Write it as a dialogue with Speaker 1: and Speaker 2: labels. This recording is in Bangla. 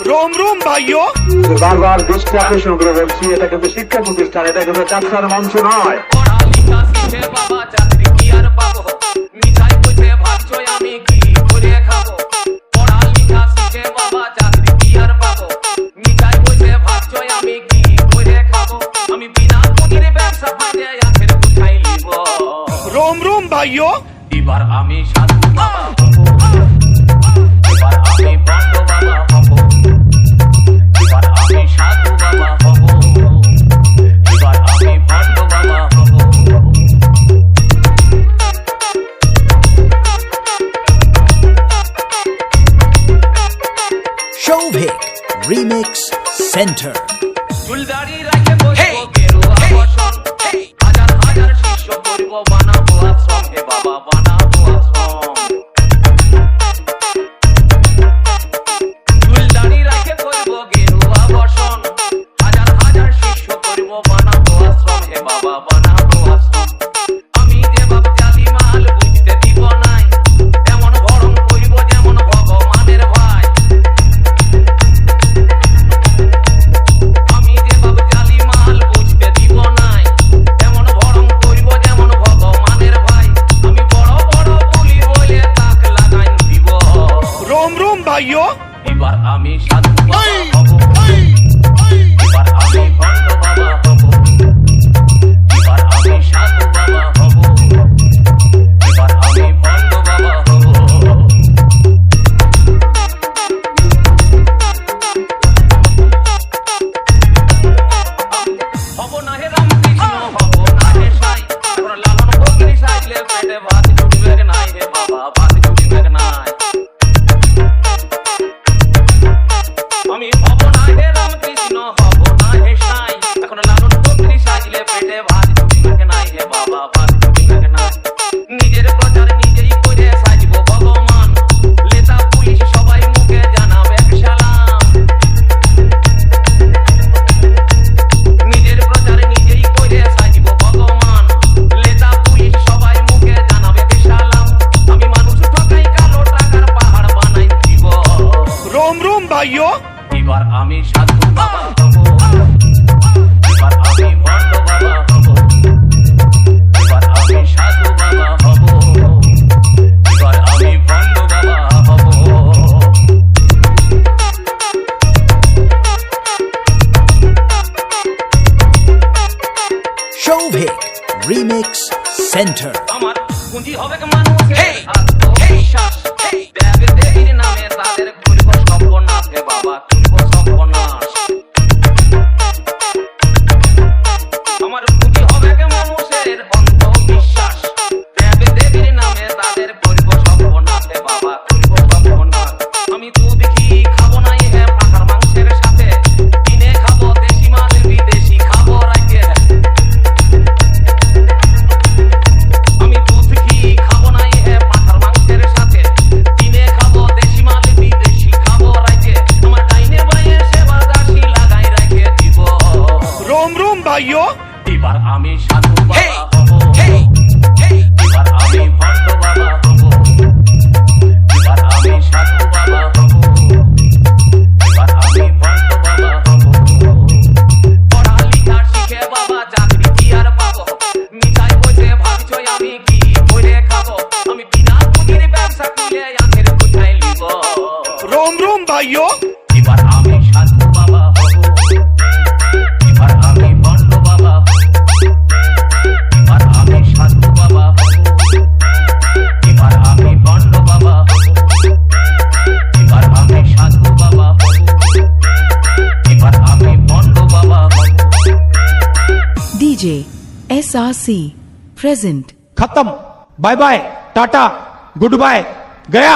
Speaker 1: रोम रोम भाइयों
Speaker 2: বারবার দৃষ্টি আকর্ষণ করে বলছি, এটা কিন্তু শিক্ষা প্রতিষ্ঠান, এটা কিন্তু যাত্রার মঞ্চ নয়।
Speaker 3: পড়ালেখা শিখে বাবা চাকরি কি আর পাবো, মিঠাই কইতে ভাবছো আমি কি করে খাবো। পড়ালেখা শিখে বাবা চাকরি কি আর পাবো, মিঠাই কইতে ভাবছো আমি কি করে খাবো। আমি বিনা পুঁজির ব্যবসা ফাঁদে আখের উঠাই নিব।
Speaker 1: रोम रोम भाइयों
Speaker 3: এবার আমি সাধু বাবা হবো, এবার আমি বন্ধ বাবা হবো, এবার আমি সাধু বাবা হবো, এবার আমি বন্ধ বাবা হবো।
Speaker 4: Shovik Remix Center.
Speaker 3: চুলদাড়ি রাখে বসবো গেরুয়া বসন, হাজার হাজার শিষ্য করব বানাবো আশ্রম, হে বাবা বানাবো আশ্রম। চুলদাড়ি রাখে করবো গেরুয়া বসন, হাজার হাজার শিষ্য করব বানাবো আশ্রম, হে বাবা বানাবো আশ্রম। আমি যে বাপ জালি মাল বুঝতে দিব নাই, এমন গরম করব যেমন ভগবানের ভাই। আমি যে বাপ জালি মাল বুঝতে দিব নাই, এমন গরম করব যেমন ভগবানের ভাই। আমি বড় বড় বলি বলে তাক লাগাই দিব।
Speaker 1: रोम रोम भाइयों
Speaker 3: এবার আমি সাধু বাবা হব, এবার আমি ভণ্ড বাবা হব, এবার আমি সাধু বাবা হব, এবার আমি ভণ্ড বাবা হব। হব না হে রামকৃষ্ণ, হব না হে সাই, এখন লালন ফকির সাজলে পেটে ভাত জুটবে নাই, হে বাবা ভাত জুটবে নাই। আমি হব না হে রামকৃষ্ণ, হব না হে সাই, এখন লালন ফকির সাজলে পেটে ভাত জুটবে নাই, হে বাবা ভাত জুটবে নাই। নিজের প্রচার নিজেই করে সাজবো ভগবান, লেতা পুলিশ সবাই মুখে জানাবে সালাম। নিজের প্রচার নিজেই করে সাজবো ভগবান, লেতা পুলিশ সবাই মুখে জানাবে সালাম। আমি মানুষ ঠকাই কালো টাকার পাহাড় বানাই দিব।
Speaker 1: रोम रोम भाइयों
Speaker 3: এবার আমি সাধু বাবা হব, এবার আমি ভণ্ড বাবা হব, এবার আমি সাধু বাবা হব, এবার আমি ভণ্ড বাবা হব।
Speaker 4: Shovik Remix Center.
Speaker 3: আমার পুঁজি হবে মানুষের আত্মবিশ্বাস, দেব দেবীর নামে তাদের করব সর্বনাশ, হে বাবা করব সর্বনাশ। আমার পুঁজি হবে মানুষের অন্ধবিশ্বাস, দেব দেবীর নামে তাদের করব সর্বনাশ, হে বাবা করব সর্বনাশ। আমি দুধ ঘি খাবো নাই হে পাখার মাংসের সাথে, কিনে খাবো দেশি মাছ বিদেশি খাবো রাইতে। আমি দুধ ঘি খাবো নাই হে পাঠার মাংসের সাথে, কিনে খাবো দেশি মাল বিদেশি খাবো রাইতে। আমার ডাইনে বাইয়ে সেবার দাসী লাগাই রেখে দিব।
Speaker 1: रोम रोम भाइयों
Speaker 3: এবার আমি সাধু বাবা হব, এবার আমি ভণ্ড বাবা হব, এবার আমি সাধু বাবা হব, এবার আমি ভণ্ড বাবা হব। পড়ালেখা শিখে বাবা চাকরি কি আর পাবো, মিঠাই বসে ভাবছো আমি কি করে খাবো। আমি বিনা পুঁজির ব্যবসা খুলে আখের কোথায় নিব।
Speaker 1: रोम रोम भाइयों
Speaker 3: এবার আমি সাধু বাবা হব, এবার আমি ভণ্ড বাবা হব, এবার আমি সাধু বাবা হব, এবার আমি ভণ্ড বাবা হব, এবার আমি সাধু বাবা হব, এবার আমি ভণ্ড বাবা হব।
Speaker 5: DJ SRC present.
Speaker 6: खत्म, bye bye, tata, good bye, गया।